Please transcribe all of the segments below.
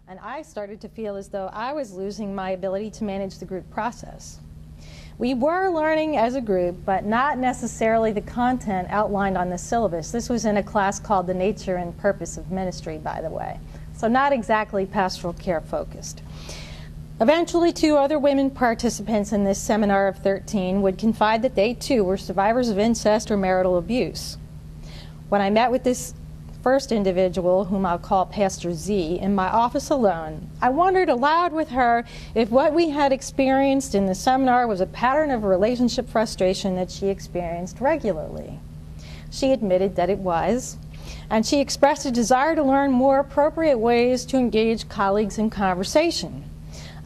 and I started to feel as though I was losing my ability to manage the group process. We were learning as a group, but not necessarily the content outlined on the syllabus. This was in a class called The Nature and Purpose of Ministry, by the way. So not exactly pastoral care focused. Eventually, 2 other women participants in this seminar of 13 would confide that they too were survivors of incest or marital abuse. When I met with this first individual, whom I'll call Pastor Z, in my office alone, I wondered aloud with her if what we had experienced in the seminar was a pattern of relationship frustration that she experienced regularly. She admitted that it was, and she expressed a desire to learn more appropriate ways to engage colleagues in conversation.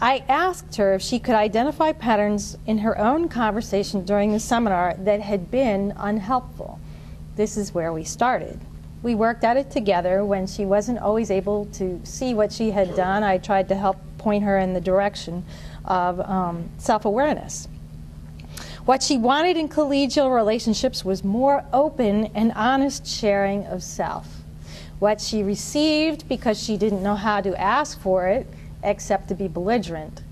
I asked her if she could identify patterns in her own conversation during the seminar that had been unhelpful. This is where we started. We worked at it together. When she wasn't always able to see what she had done, I tried to help point her in the direction of self-awareness. What she wanted in collegial relationships was more open and honest sharing of self. What she received, because she didn't know how to ask for it, except to be belligerent,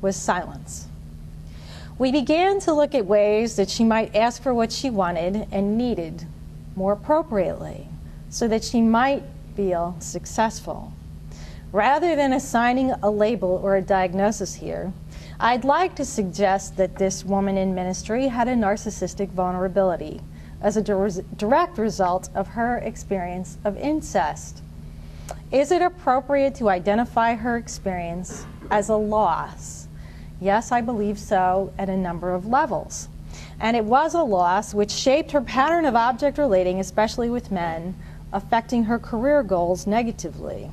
was silence. We began to look at ways that she might ask for what she wanted and needed more appropriately, so that she might feel successful. Rather than assigning a label or a diagnosis here, I'd like to suggest that this woman in ministry had a narcissistic vulnerability as a direct result of her experience of incest. Is it appropriate to identify her experience as a loss? Yes, I believe so, at a number of levels. And it was a loss which shaped her pattern of object relating, especially with men, affecting her career goals negatively.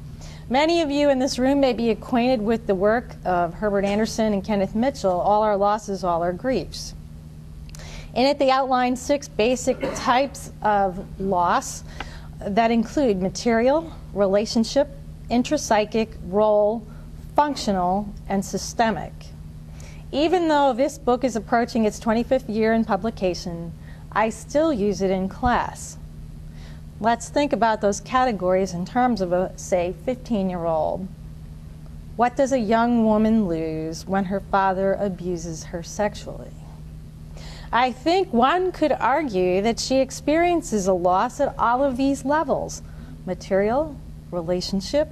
Many of you in this room may be acquainted with the work of Herbert Anderson and Kenneth Mitchell, All Our Losses, All Our Griefs. In it, they outline 6 basic types of loss that include material, relationship, intrapsychic, role, functional, and systemic. Even though this book is approaching its 25th year in publication, I still use it in class. Let's think about those categories in terms of a, say, 15-year-old. What does a young woman lose when her father abuses her sexually? I think one could argue that she experiences a loss at all of these levels: material, relationship,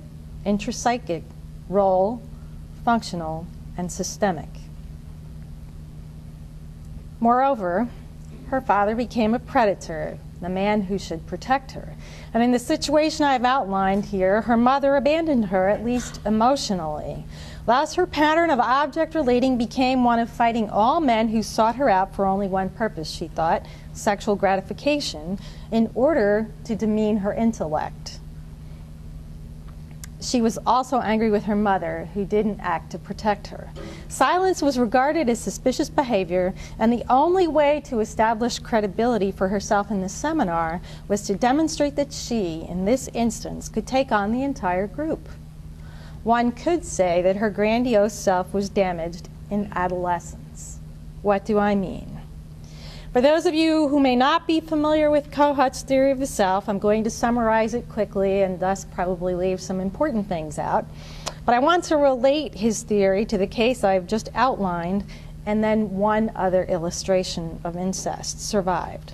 intrapsychic, role, functional, and systemic. Moreover, her father became a predator, the man who should protect her. And in the situation I've outlined here, her mother abandoned her, at least emotionally. Thus, her pattern of object relating became one of fighting all men who sought her out for only one purpose, she thought, sexual gratification, in order to demean her intellect. She was also angry with her mother, who didn't act to protect her. Silence was regarded as suspicious behavior, and the only way to establish credibility for herself in the seminar was to demonstrate that she, in this instance, could take on the entire group. One could say that her grandiose self was damaged in adolescence. What do I mean? For those of you who may not be familiar with Kohut's theory of the self, I'm going to summarize it quickly and thus probably leave some important things out. But I want to relate his theory to the case I've just outlined, and then one other illustration of incest survived.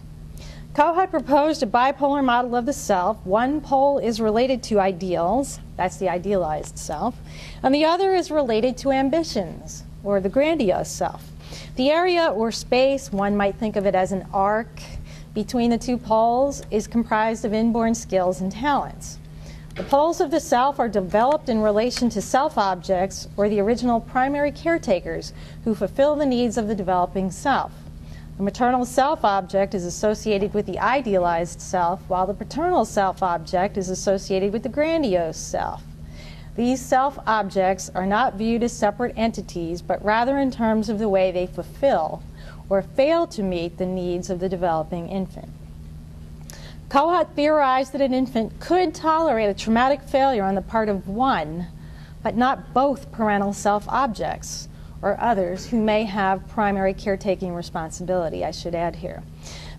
Kohut proposed a bipolar model of the self. One pole is related to ideals, that's the idealized self, and the other is related to ambitions, or the grandiose self. The area or space, one might think of it as an arc, between the 2 poles is comprised of inborn skills and talents. The poles of the self are developed in relation to self-objects, or the original primary caretakers who fulfill the needs of the developing self. The maternal self-object is associated with the idealized self, while the paternal self-object is associated with the grandiose self. These self-objects are not viewed as separate entities, but rather in terms of the way they fulfill or fail to meet the needs of the developing infant. Kohut theorized that an infant could tolerate a traumatic failure on the part of one, but not both parental self-objects, or others who may have primary caretaking responsibility, I should add here.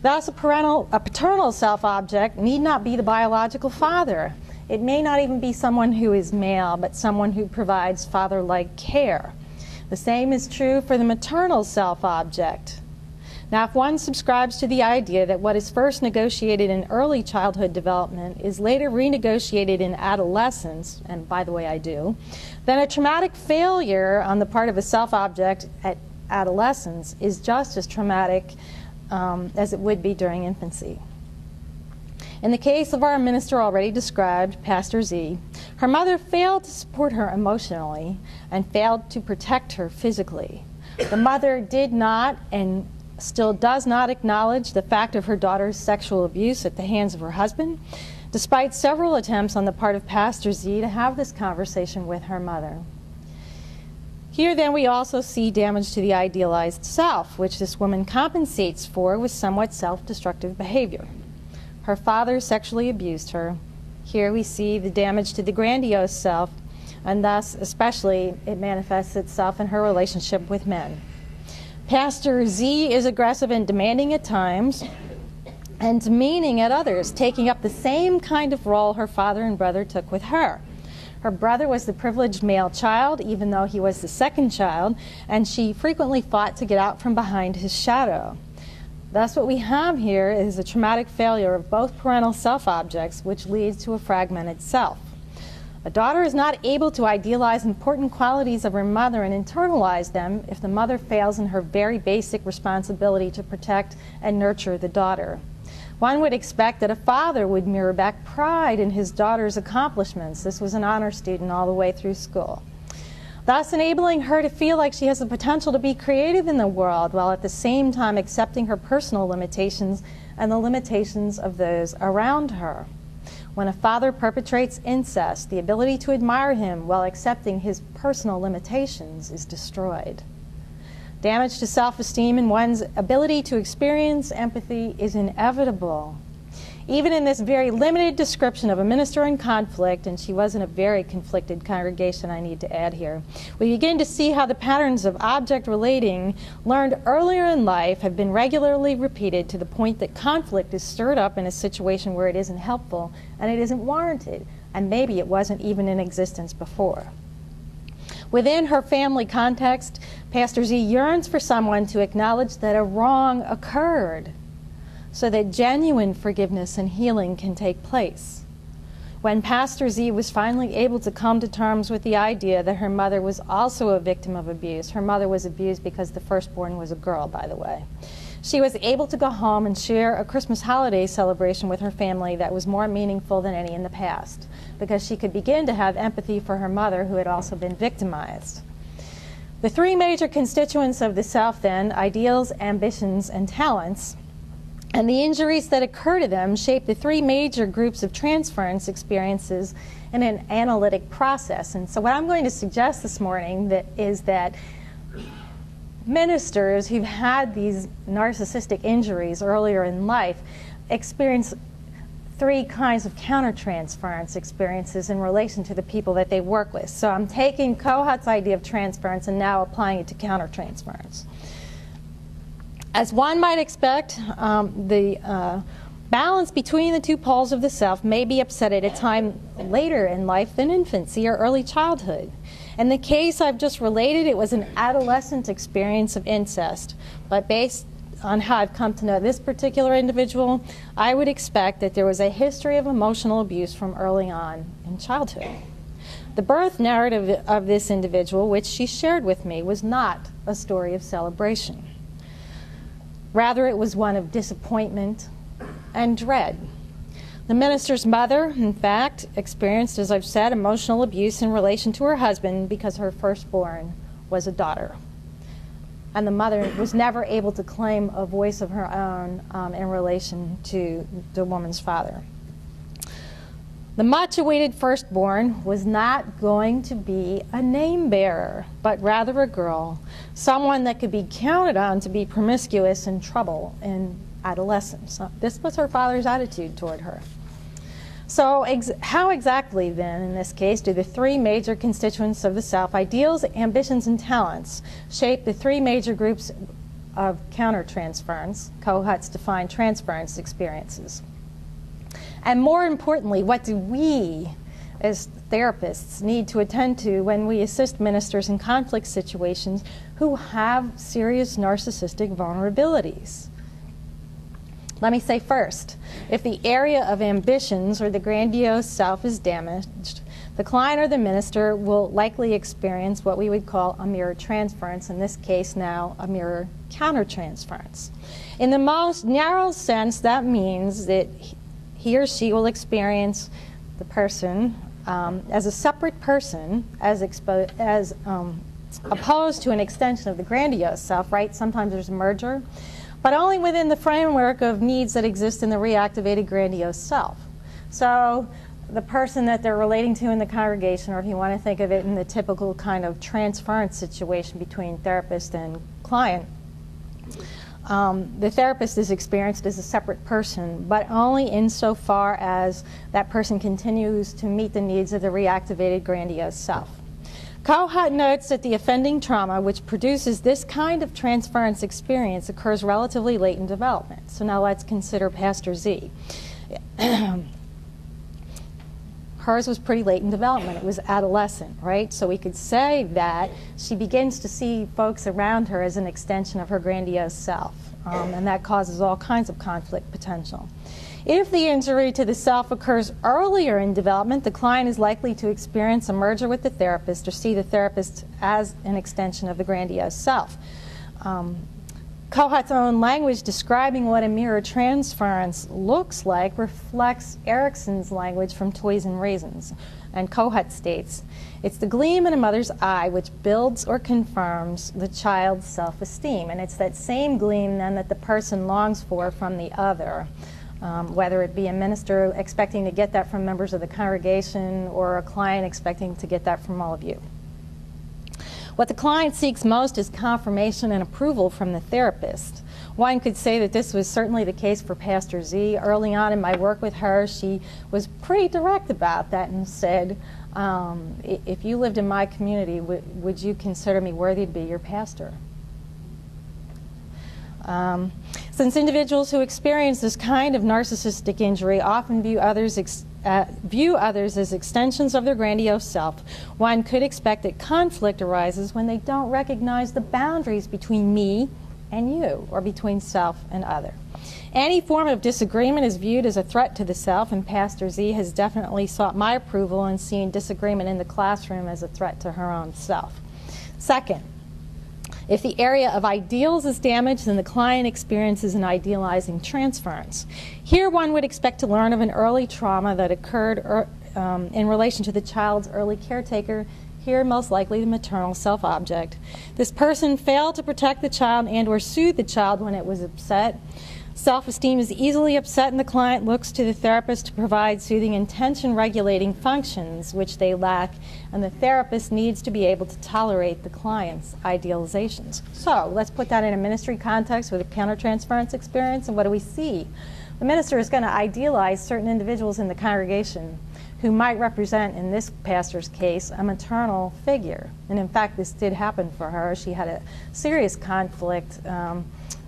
Thus, a paternal self-object need not be the biological father. It may not even be someone who is male, but someone who provides father-like care. The same is true for the maternal self-object. Now, if one subscribes to the idea that what is first negotiated in early childhood development is later renegotiated in adolescence, and by the way, I do, then a traumatic failure on the part of a self-object at adolescence is just as traumatic as it would be during infancy. In the case of our minister already described, Pastor Z, her mother failed to support her emotionally and failed to protect her physically. The mother did not and still does not acknowledge the fact of her daughter's sexual abuse at the hands of her husband, despite several attempts on the part of Pastor Z to have this conversation with her mother. Here then we also see damage to the idealized self, which this woman compensates for with somewhat self-destructive behavior. Her father sexually abused her. Here we see the damage to the grandiose self, and thus especially it manifests itself in her relationship with men. Pastor Z is aggressive and demanding at times, and demeaning at others, taking up the same kind of role her father and brother took with her. Her brother was the privileged male child, even though he was the second child, and she frequently fought to get out from behind his shadow. Thus what we have here is a traumatic failure of both parental self-objects, which leads to a fragmented self. A daughter is not able to idealize important qualities of her mother and internalize them if the mother fails in her very basic responsibility to protect and nurture the daughter. One would expect that a father would mirror back pride in his daughter's accomplishments. This was an honor student all the way through school, thus enabling her to feel like she has the potential to be creative in the world while at the same time accepting her personal limitations and the limitations of those around her. When a father perpetrates incest, the ability to admire him while accepting his personal limitations is destroyed. Damage to self-esteem and one's ability to experience empathy is inevitable. Even in this very limited description of a minister in conflict, and she was in a very conflicted congregation, I need to add here, we begin to see how the patterns of object relating learned earlier in life have been regularly repeated to the point that conflict is stirred up in a situation where it isn't helpful and it isn't warranted, and maybe it wasn't even in existence before. Within her family context, Pastor Z yearns for someone to acknowledge that a wrong occurred so that genuine forgiveness and healing can take place. When Pastor Z was finally able to come to terms with the idea that her mother was also a victim of abuse — her mother was abused because the firstborn was a girl, by the way — she was able to go home and share a Christmas holiday celebration with her family that was more meaningful than any in the past, because she could begin to have empathy for her mother, who had also been victimized. The three major constituents of the self, then, ideals, ambitions, and talents, and the injuries that occur to them shape the three major groups of transference experiences in an analytic process. And so what I'm going to suggest this morning is that ministers who've had these narcissistic injuries earlier in life experience three kinds of countertransference experiences in relation to the people that they work with. So I'm taking Kohut's idea of transference and now applying it to countertransference. As one might expect, the balance between the two poles of the self may be upset at a time later in life than infancy or early childhood. In the case I've just related, it was an adolescent experience of incest, but based on how I've come to know this particular individual, I would expect that there was a history of emotional abuse from early on in childhood. The birth narrative of this individual, which she shared with me, was not a story of celebration. Rather, it was one of disappointment and dread. The minister's mother, in fact, experienced, as I've said, emotional abuse in relation to her husband because her firstborn was a daughter. And the mother was never able to claim a voice of her own in relation to the woman's father. The much-awaited firstborn was not going to be a name bearer, but rather a girl, someone that could be counted on to be promiscuous and trouble in adolescence. This was her father's attitude toward her. So how exactly then, in this case, do the three major constituents of the self, ideals, ambitions, and talents, shape the three major groups of countertransference, Kohut's defined transference experiences? And more importantly, what do we as therapists, need to attend to when we assist ministers in conflict situations who have serious narcissistic vulnerabilities. Let me say first, if the area of ambitions or the grandiose self is damaged, the client or the minister will likely experience what we would call a mirror transference, in this case now a mirror countertransference. In the most narrow sense, that means that he or she will experience the person as a separate person, as opposed to an extension of the grandiose self, right? Sometimes there's a merger, but only within the framework of needs that exist in the reactivated grandiose self. So the person that they're relating to in the congregation, or if you want to think of it in the typical kind of transference situation between therapist and client, the therapist is experienced as a separate person, but only insofar as that person continues to meet the needs of the reactivated grandiose self. Kohut notes that the offending trauma which produces this kind of transference experience occurs relatively late in development. So now let's consider Pastor Z. Hers was pretty late in development. It was adolescent, right? So we could say that she begins to see folks around her as an extension of her grandiose self, and that causes all kinds of conflict potential. If the injury to the self occurs earlier in development, the client is likely to experience a merger with the therapist or see the therapist as an extension of the grandiose self. Kohut's own language describing what a mirror transference looks like reflects Erickson's language from Toys and Raisins. And Kohut states, "It's the gleam in a mother's eye which builds or confirms the child's self-esteem." And it's that same gleam then that the person longs for from the other, whether it be a minister expecting to get that from members of the congregation or a client expecting to get that from all of you. What the client seeks most is confirmation and approval from the therapist. One could say that this was certainly the case for Pastor Z. Early on in my work with her, she was pretty direct about that and said, if you lived in my community, would you consider me worthy to be your pastor? Since individuals who experience this kind of narcissistic injury often view others as extensions of their grandiose self, one could expect that conflict arises when they don't recognize the boundaries between me and you, or between self and other. Any form of disagreement is viewed as a threat to the self, and Pastor Z has definitely sought my approval in seeing disagreement in the classroom as a threat to her own self. Second, if the area of ideals is damaged, then the client experiences an idealizing transference. Here one would expect to learn of an early trauma that occurred in relation to the child's early caretaker, here most likely the maternal self-object. This person failed to protect the child and or soothe the child when it was upset. Self-esteem is easily upset, and the client looks to the therapist to provide soothing and tension-regulating functions, which they lack, and the therapist needs to be able to tolerate the client's idealizations. So let's put that in a ministry context with a countertransference experience, and what do we see? The minister is going to idealize certain individuals in the congregation who might represent, in this pastor's case, a maternal figure. And in fact, this did happen for her. She had a serious conflict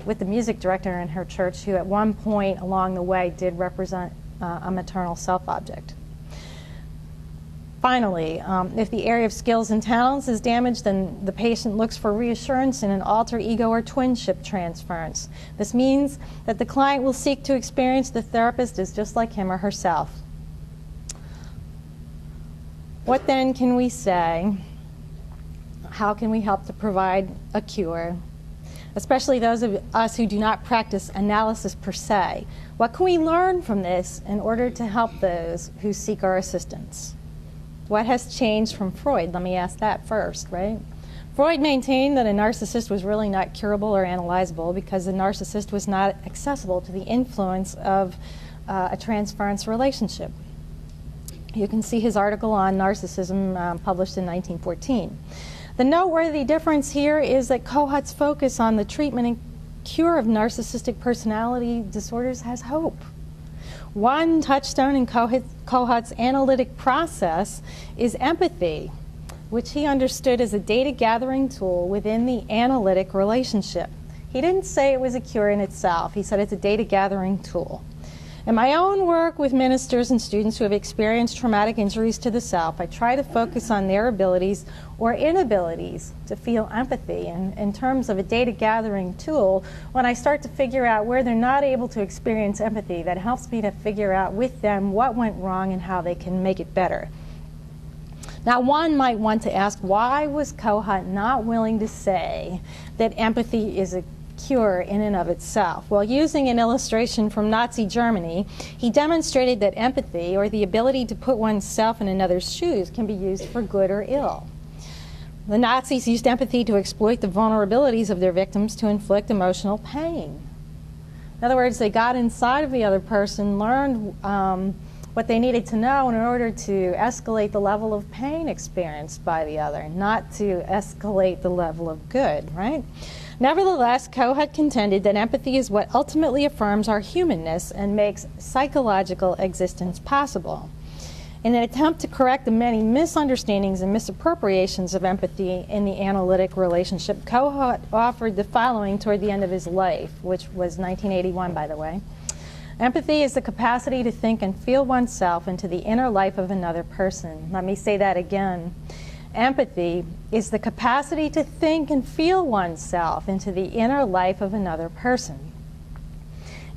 with the music director in her church, who at one point along the way did represent a maternal self-object. Finally, if the area of skills and talents is damaged, then the patient looks for reassurance in an alter ego or twinship transference. This means that the client will seek to experience the therapist as just like him or herself. What then can we say? How can we help to provide a cure? Especially those of us who do not practice analysis per se. What can we learn from this in order to help those who seek our assistance? What has changed from Freud? Let me ask that first, right? Freud maintained that a narcissist was really not curable or analyzable because the narcissist was not accessible to the influence of a transference relationship. You can see his article on narcissism published in 1914. The noteworthy difference here is that Kohut's focus on the treatment and cure of narcissistic personality disorders has hope. One touchstone in Kohut's analytic process is empathy, which he understood as a data-gathering tool within the analytic relationship. He didn't say it was a cure in itself. He said it's a data-gathering tool. In my own work with ministers and students who have experienced traumatic injuries to the self, I try to focus on their abilities or inabilities to feel empathy. And in terms of a data gathering tool, when I start to figure out where they're not able to experience empathy, that helps me to figure out with them what went wrong and how they can make it better. Now, one might want to ask, why was Kohut not willing to say that empathy is a cure in and of itself? Well, using an illustration from Nazi Germany, he demonstrated that empathy, or the ability to put oneself in another's shoes, can be used for good or ill. The Nazis used empathy to exploit the vulnerabilities of their victims to inflict emotional pain. In other words, they got inside of the other person, learned what they needed to know in order to escalate the level of pain experienced by the other, not to escalate the level of good, right? Nevertheless, Kohut contended that empathy is what ultimately affirms our humanness and makes psychological existence possible. In an attempt to correct the many misunderstandings and misappropriations of empathy in the analytic relationship, Kohut offered the following toward the end of his life, which was 1981, by the way. Empathy is the capacity to think and feel oneself into the inner life of another person. Let me say that again. Empathy is the capacity to think and feel oneself into the inner life of another person.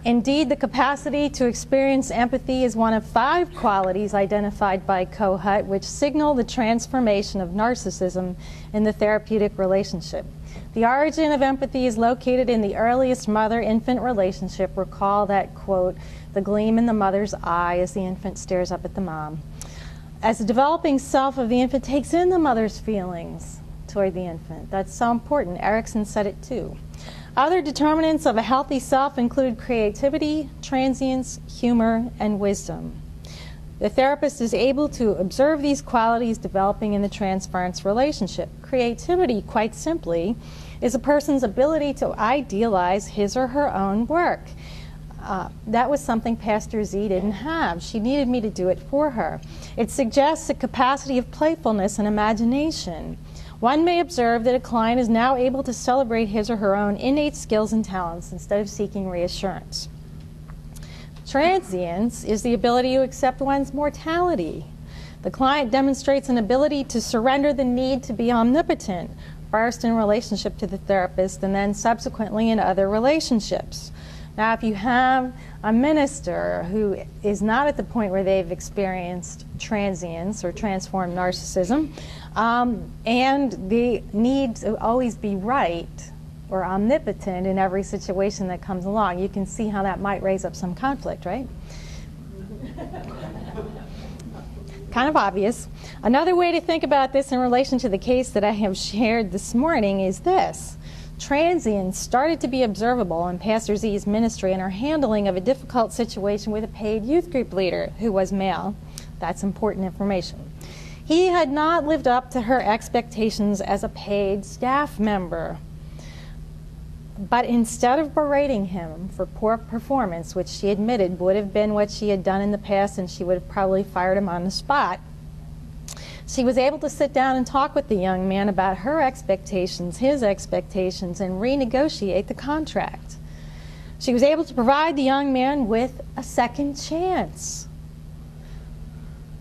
Indeed, the capacity to experience empathy is one of 5 qualities identified by Kohut which signal the transformation of narcissism in the therapeutic relationship. The origin of empathy is located in the earliest mother-infant relationship. Recall that quote, "the gleam in the mother's eye as the infant stares up at the mom." As the developing self of the infant takes in the mother's feelings toward the infant. That's so important. Erickson said it too. Other determinants of a healthy self include creativity, transience, humor, and wisdom. The therapist is able to observe these qualities developing in the transference relationship. Creativity, quite simply, is a person's ability to idealize his or her own work. That was something Pastor Z didn't have. She needed me to do it for her. It suggests a capacity of playfulness and imagination. One may observe that a client is now able to celebrate his or her own innate skills and talents instead of seeking reassurance. Transience is the ability to accept one's mortality. The client demonstrates an ability to surrender the need to be omnipotent, first in relationship to the therapist and then subsequently in other relationships. Now, if you have a minister who is not at the point where they've experienced transience or transformed narcissism, and the need to always be right or omnipotent in every situation that comes along, you can see how that might raise up some conflict, right? Kind of obvious. Another way to think about this in relation to the case that I have shared this morning is this. Transience started to be observable in Pastor Z's ministry in her handling of a difficult situation with a paid youth group leader who was male. That's important information. He had not lived up to her expectations as a paid staff member. But instead of berating him for poor performance, which she admitted would have been what she had done in the past and she would have probably fired him on the spot, she was able to sit down and talk with the young man about her expectations, his expectations, and renegotiate the contract. She was able to provide the young man with a second chance.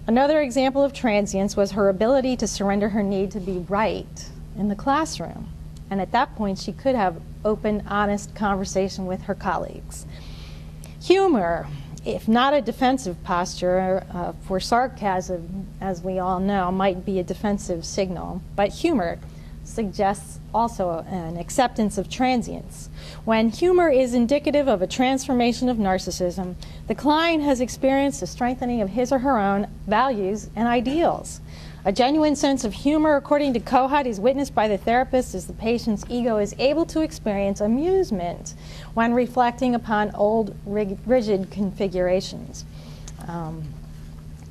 Another example of transience was her ability to surrender her need to be right in the classroom. And at that point, she could have open, honest conversation with her colleagues. Humor, if not a defensive posture, for sarcasm, as we all know, might be a defensive signal, but humor suggests also an acceptance of transience. When humor is indicative of a transformation of narcissism, the client has experienced a strengthening of his or her own values and ideals. A genuine sense of humor, according to Kohut, is witnessed by the therapist as the patient's ego is able to experience amusement when reflecting upon old, rigid configurations.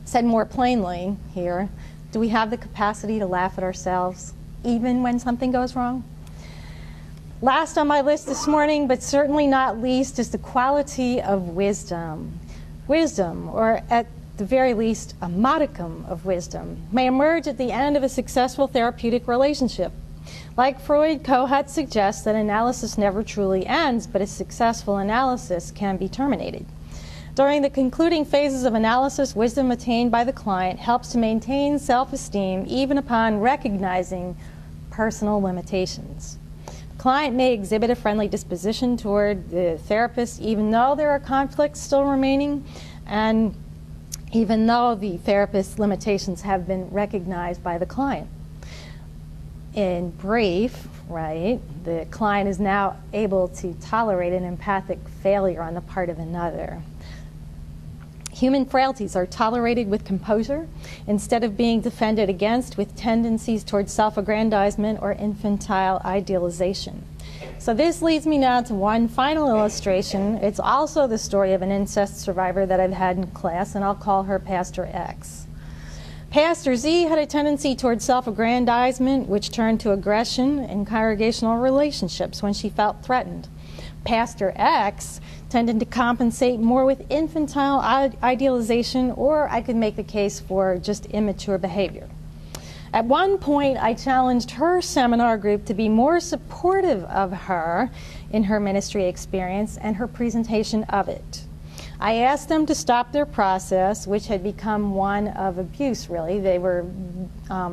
Said more plainly here, do we have the capacity to laugh at ourselves, even when something goes wrong? Last on my list this morning, but certainly not least, is the quality of wisdom. Wisdom, or at the very least, a modicum of wisdom, may emerge at the end of a successful therapeutic relationship. Like Freud, Kohut suggests that analysis never truly ends, but a successful analysis can be terminated. During the concluding phases of analysis, wisdom attained by the client helps to maintain self-esteem even upon recognizing personal limitations. The client may exhibit a friendly disposition toward the therapist even though there are conflicts still remaining and even though the therapist's limitations have been recognized by the client. In brief, right, the client is now able to tolerate an empathic failure on the part of another. Human frailties are tolerated with composure instead of being defended against with tendencies towards self-aggrandizement or infantile idealization. So this leads me now to one final illustration. It's also the story of an incest survivor that I've had in class, and I'll call her Pastor X. Pastor Z had a tendency towards self-aggrandizement, which turned to aggression in congregational relationships when she felt threatened. Pastor X tended to compensate more with infantile idealization, or I could make the case for just immature behavior. At one point, I challenged her seminar group to be more supportive of her in her ministry experience and her presentation of it. I asked them to stop their process, which had become one of abuse, really. They were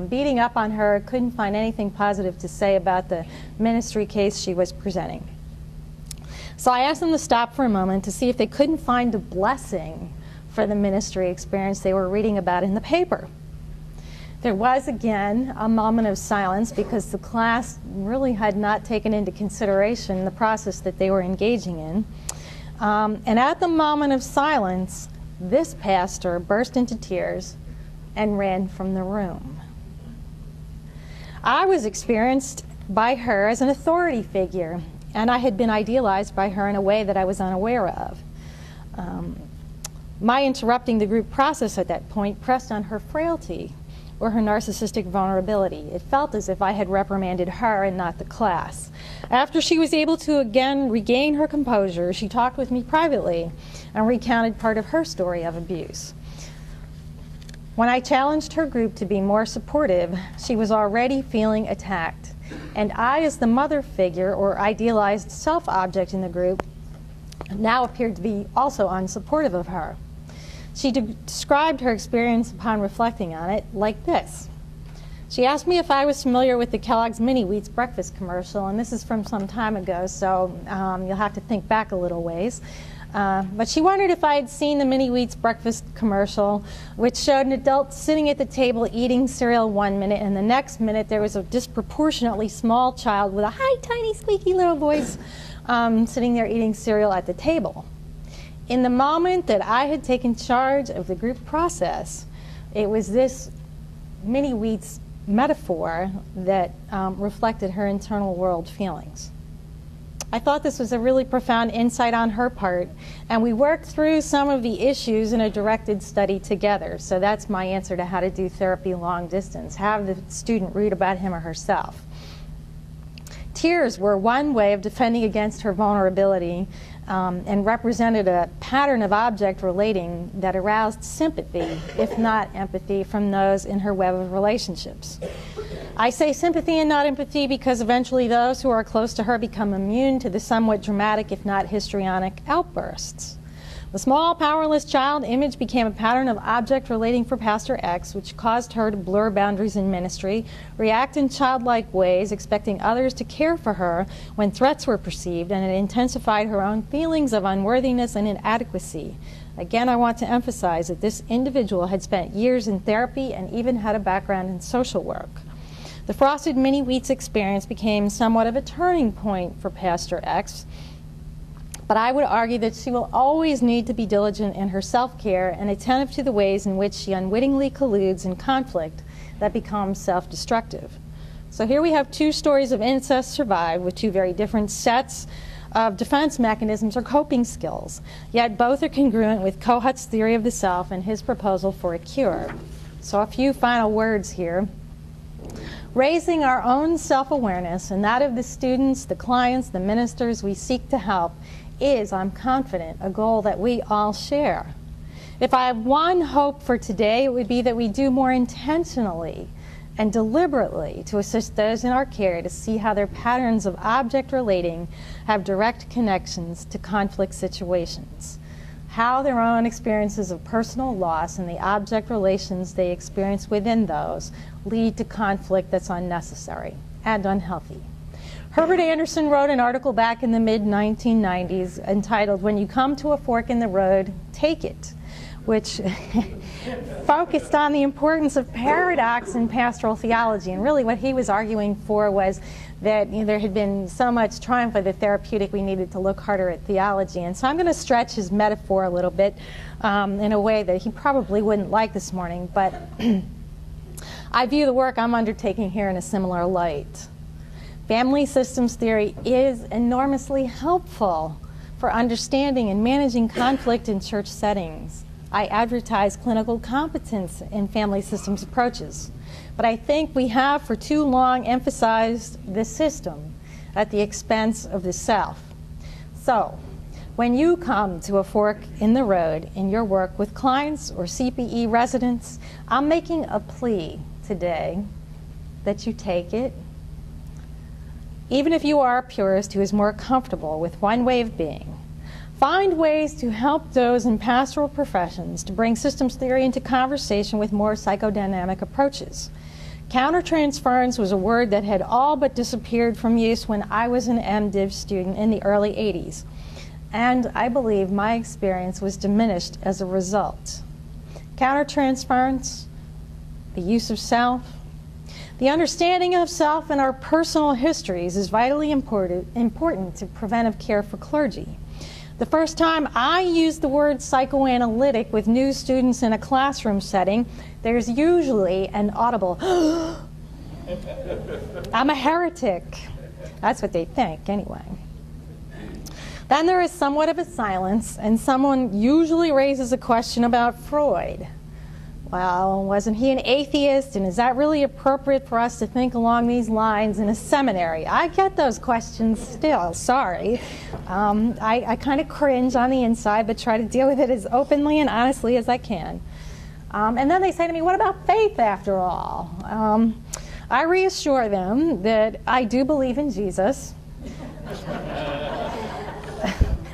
beating up on her, couldn't find anything positive to say about the ministry case she was presenting. So I asked them to stop for a moment to see if they couldn't find a blessing for the ministry experience they were reading about in the paper. There was, again, a moment of silence because the class really had not taken into consideration the process that they were engaging in. And at the moment of silence, this pastor burst into tears and ran from the room. I was experienced by her as an authority figure, and I had been idealized by her in a way that I was unaware of. My interrupting the group process at that point pressed on her frailty or her narcissistic vulnerability. It felt as if I had reprimanded her and not the class. After she was able to again regain her composure, she talked with me privately and recounted part of her story of abuse. When I challenged her group to be more supportive, she was already feeling attacked. And I, as the mother figure or idealized self-object in the group, now appeared to be also unsupportive of her. She described her experience upon reflecting on it like this. She asked me if I was familiar with the Kellogg's Mini Wheats breakfast commercial, and this is from some time ago, so you'll have to think back a little ways. But she wondered if I had seen the Mini Wheats breakfast commercial, which showed an adult sitting at the table eating cereal 1 minute, and the next minute there was a disproportionately small child with a high, tiny, squeaky little voice sitting there eating cereal at the table. In the moment that I had taken charge of the group process, it was this Mini Wheats metaphor that reflected her internal world feelings. I thought this was a really profound insight on her part, and we worked through some of the issues in a directed study together. So that's my answer to how to do therapy long distance. Have the student read about him or herself. Tears were one way of defending against her vulnerability and represented a pattern of object relating that aroused sympathy, if not empathy, from those in her web of relationships. I say sympathy and not empathy because eventually those who are close to her become immune to the somewhat dramatic, if not histrionic, outbursts. The small, powerless child image became a pattern of object relating for Pastor X, which caused her to blur boundaries in ministry, react in childlike ways, expecting others to care for her when threats were perceived, and it intensified her own feelings of unworthiness and inadequacy. Again, I want to emphasize that this individual had spent years in therapy and even had a background in social work. The Frosted Mini Wheats experience became somewhat of a turning point for Pastor X, but I would argue that she will always need to be diligent in her self-care and attentive to the ways in which she unwittingly colludes in conflict that becomes self-destructive. So here we have two stories of incest survived with two very different sets of defense mechanisms or coping skills, yet both are congruent with Kohut's theory of the self and his proposal for a cure. So a few final words here. Raising our own self-awareness and that of the students, the clients, the ministers we seek to help is, I'm confident, a goal that we all share. If I have one hope for today, it would be that we do more intentionally and deliberately to assist those in our care to see how their patterns of object relating have direct connections to conflict situations. how their own experiences of personal loss and the object relations they experience within those lead to conflict that's unnecessary and unhealthy. Herbert Anderson wrote an article back in the mid-1990s entitled, "When You Come to a Fork in the Road, Take It," which focused on the importance of paradox in pastoral theology. And really what he was arguing for was that there had been so much triumph of the therapeutic, we needed to look harder at theology. And so I'm going to stretch his metaphor a little bit in a way that he probably wouldn't like this morning, but I view the work I'm undertaking here in a similar light. Family systems theory is enormously helpful for understanding and managing conflict in church settings. I advertise clinical competence in family systems approaches, but I think we have for too long emphasized the system at the expense of the self. So, when you come to a fork in the road in your work with clients or CPE residents, I'm making a plea today that you take it. Even if you are a purist who is more comfortable with one way of being, find ways to help those in pastoral professions to bring systems theory into conversation with more psychodynamic approaches. Countertransference was a word that had all but disappeared from use when I was an MDiv student in the early 80s, and I believe my experience was diminished as a result. Countertransference, the use of self, the understanding of self and our personal histories is vitally important to preventive care for clergy. The first time I used the word psychoanalytic with new students in a classroom setting, there's usually an audible, I'm a heretic. That's what they think, anyway. Then there is somewhat of a silence, and someone usually raises a question about Freud. Well, wasn't he an atheist, and is that really appropriate for us to think along these lines in a seminary? I get those questions still, sorry. I kind of cringe on the inside, but try to deal with it as openly and honestly as I can. And then they say to me, what about faith after all? I reassure them that I do believe in Jesus.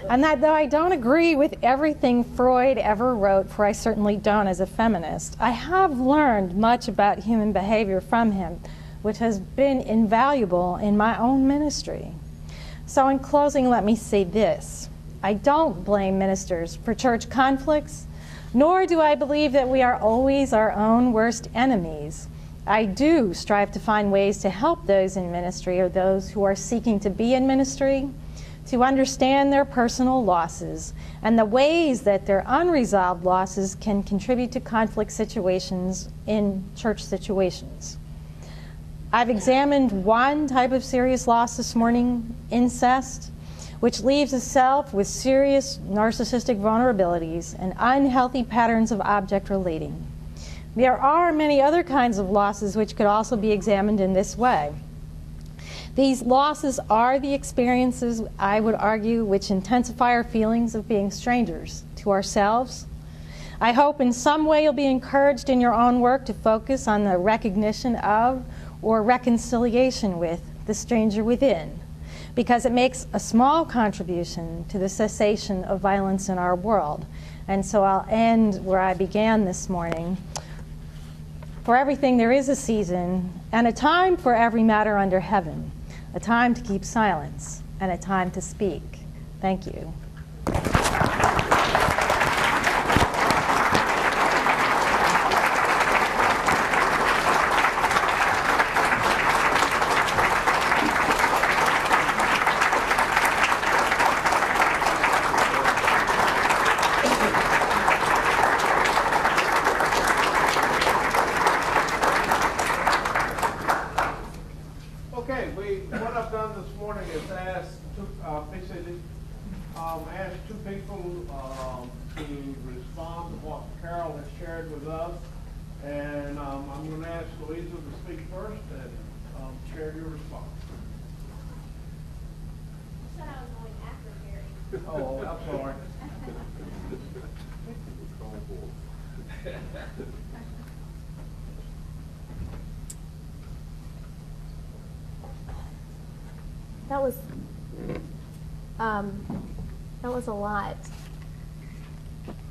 And that though I don't agree with everything Freud ever wrote, for I certainly don't as a feminist, I have learned much about human behavior from him, which has been invaluable in my own ministry. So in closing, let me say this. I don't blame ministers for church conflicts, nor do I believe that we are always our own worst enemies. I do strive to find ways to help those in ministry or those who are seeking to be in ministry to understand their personal losses and the ways that their unresolved losses can contribute to conflict situations in church situations. I've examined one type of serious loss this morning, incest, which leaves a self with serious narcissistic vulnerabilities and unhealthy patterns of object relating. There are many other kinds of losses which could also be examined in this way. These losses are the experiences, I would argue, which intensify our feelings of being strangers to ourselves. I hope in some way you'll be encouraged in your own work to focus on the recognition of or reconciliation with the stranger within, because it makes a small contribution to the cessation of violence in our world. And so I'll end where I began this morning. For everything there is a season, and a time for every matter under heaven. A time to keep silence, and a time to speak. Thank you. Ask two people to respond to what Carol has shared with us, and I'm going to ask Louisa to speak first and share your response. You said I was going after Gary. Oh, I'm sorry. That was a lot.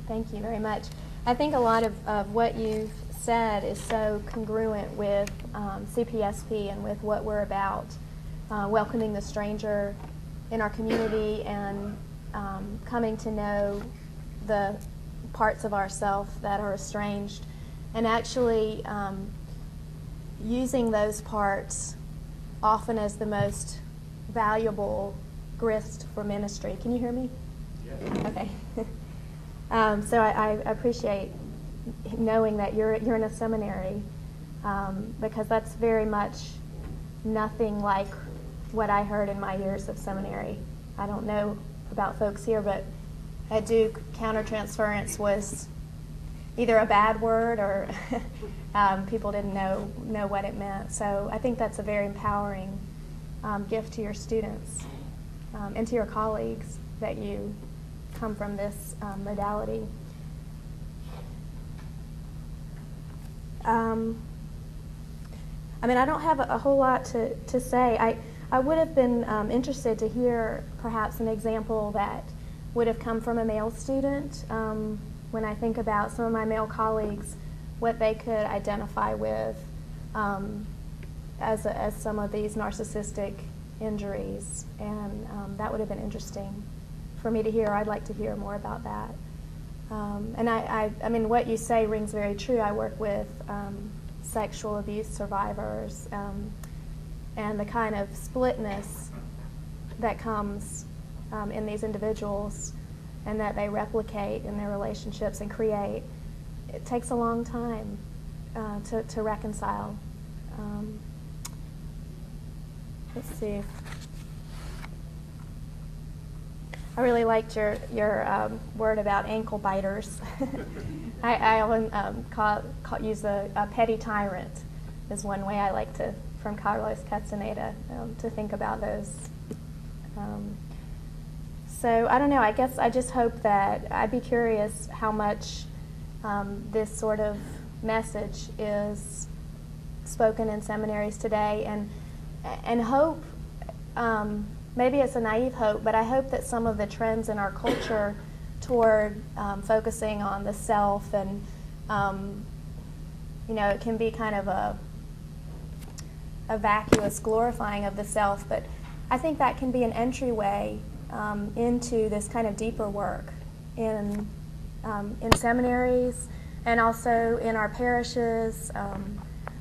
Thank you very much. I think a lot of what you've said is so congruent with CPSP and with what we're about, welcoming the stranger in our community and coming to know the parts of ourself that are estranged, and actually using those parts often as the most valuable grist for ministry. Can you hear me? Yeah. Okay. So I appreciate knowing that you're in a seminary, because that's very much nothing like what I heard in my years of seminary. I don't know about folks here, but at Duke, countertransference was either a bad word or people didn't know what it meant. So I think that's a very empowering gift to your students and to your colleagues that you come from this modality. I mean, I don't have a whole lot to say. I would have been interested to hear perhaps an example that would have come from a male student. When I think about some of my male colleagues, what they could identify with as some of these narcissistic injuries, and that would have been interesting for me to hear. I'd like to hear more about that. And I mean, what you say rings very true. I work with sexual abuse survivors, and the kind of splitness that comes in these individuals and that they replicate in their relationships and create, it takes a long time to reconcile. Let's see. I really liked your word about ankle biters. I often use a petty tyrant is one way I like to, from Carlos Castaneda, to think about those. So I don't know, I guess I just hope that, I'd be curious how much this sort of message is spoken in seminaries today, and hope, maybe it's a naive hope, but I hope that some of the trends in our culture toward focusing on the self, and you know, it can be kind of a vacuous glorifying of the self, but I think that can be an entryway into this kind of deeper work in seminaries and also in our parishes.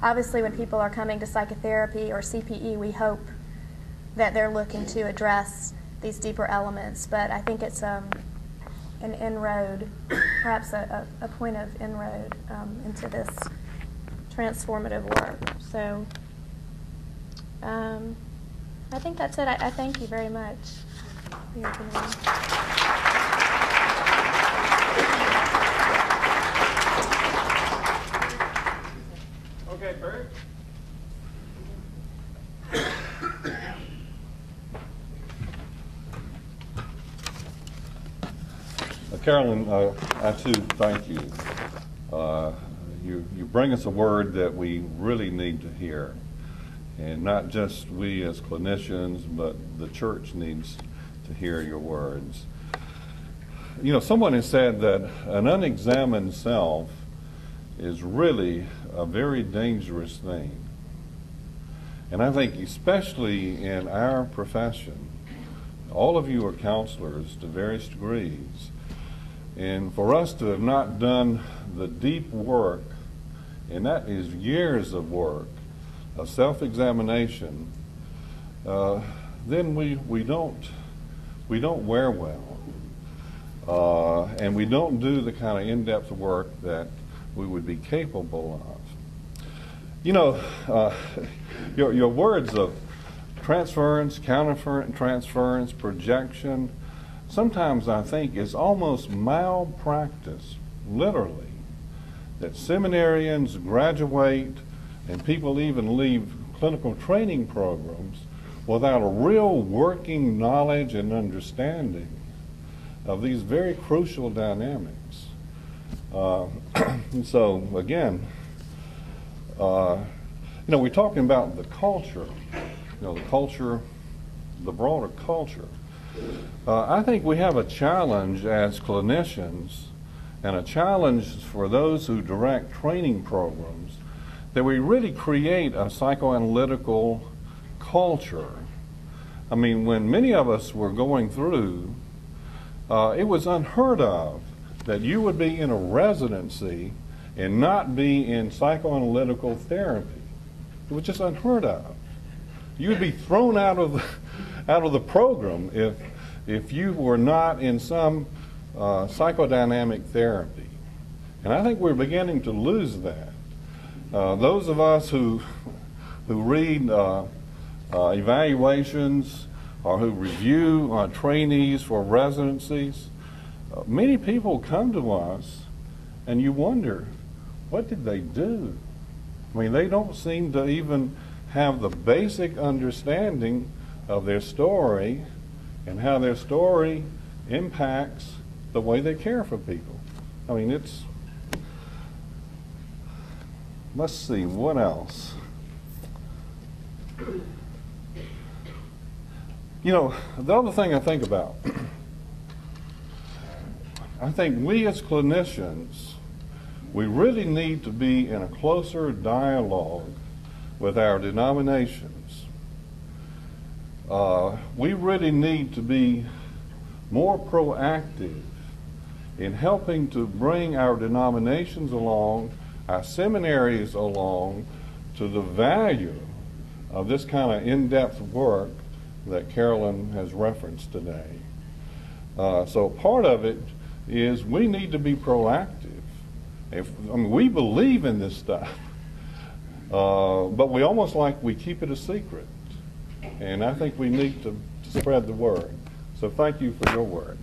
Obviously, when people are coming to psychotherapy or CPE, we hope that they're looking to address these deeper elements, but I think it's an inroad, perhaps a point of inroad into this transformative work. So I think that's it. I thank you very much for your opinion. Okay, Barry. Carolyn, I too thank you. You bring us a word that we really need to hear, and not just we as clinicians, but the church needs to hear your words. You know, someone has said that an unexamined self is really a very dangerous thing. And I think especially in our profession, all of you are counselors to various degrees. And for us to have not done the deep work, and that is years of work, of self-examination, then we don't wear well. And we don't do the kind of in-depth work that we would be capable of. You know, your words of transference, countertransference, projection, sometimes I think it's almost malpractice, literally, that seminarians graduate and people even leave clinical training programs without a real working knowledge and understanding of these very crucial dynamics. And so, again, you know, we're talking about the culture, you know, the culture, the broader culture. I think we have a challenge as clinicians and a challenge for those who direct training programs that we really create a psychoanalytical culture. I mean, when many of us were going through, it was unheard of that you would be in a residency and not be in psychoanalytical therapy. It was just unheard of. You would be thrown out of the program if you were not in some psychodynamic therapy. And I think we're beginning to lose that. Those of us who read evaluations or who review trainees for residencies, many people come to us and you wonder, what did they do? I mean, they don't seem to even have the basic understanding of their story and how their story impacts the way they care for people. I mean, let's see, what else? You know, the other thing I think about, I think we as clinicians, we really need to be in a closer dialogue with our denominations. We really need to be more proactive in helping to bring our denominations along, our seminaries along, to the value of this kind of in-depth work that Carolyn has referenced today. So part of it is we need to be proactive. We believe in this stuff, but we almost like we keep it a secret. And I think we need to spread the word. So thank you for your words.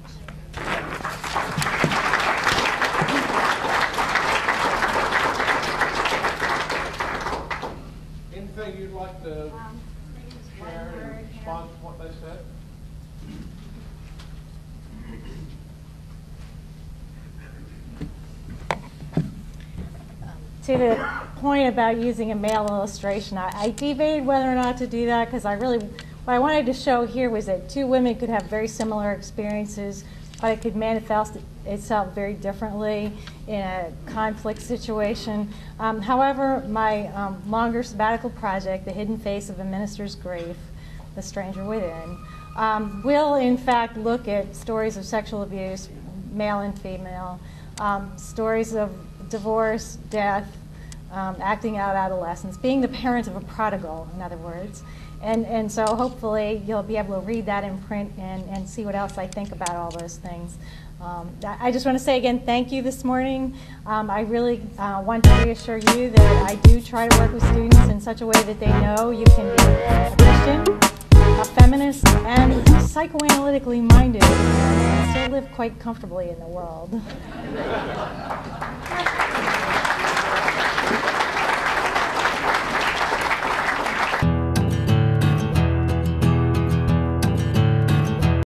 Anything you'd like to share in response to what they said? To the point about using a male illustration, I debated whether or not to do that because what I wanted to show here was that two women could have very similar experiences, but it could manifest itself very differently in a conflict situation. However, my longer sabbatical project, The Hidden Face of a Minister's Grief, The Stranger Within, will in fact look at stories of sexual abuse, male and female, stories of divorce, death, acting out adolescence, being the parent of a prodigal, in other words. And so hopefully you'll be able to read that in print and see what else I think about all those things. I just want to say again, thank you this morning. I really want to reassure you that I do try to work with students in such a way that they know you can be a Christian, a feminist, and psychoanalytically minded and still live quite comfortably in the world.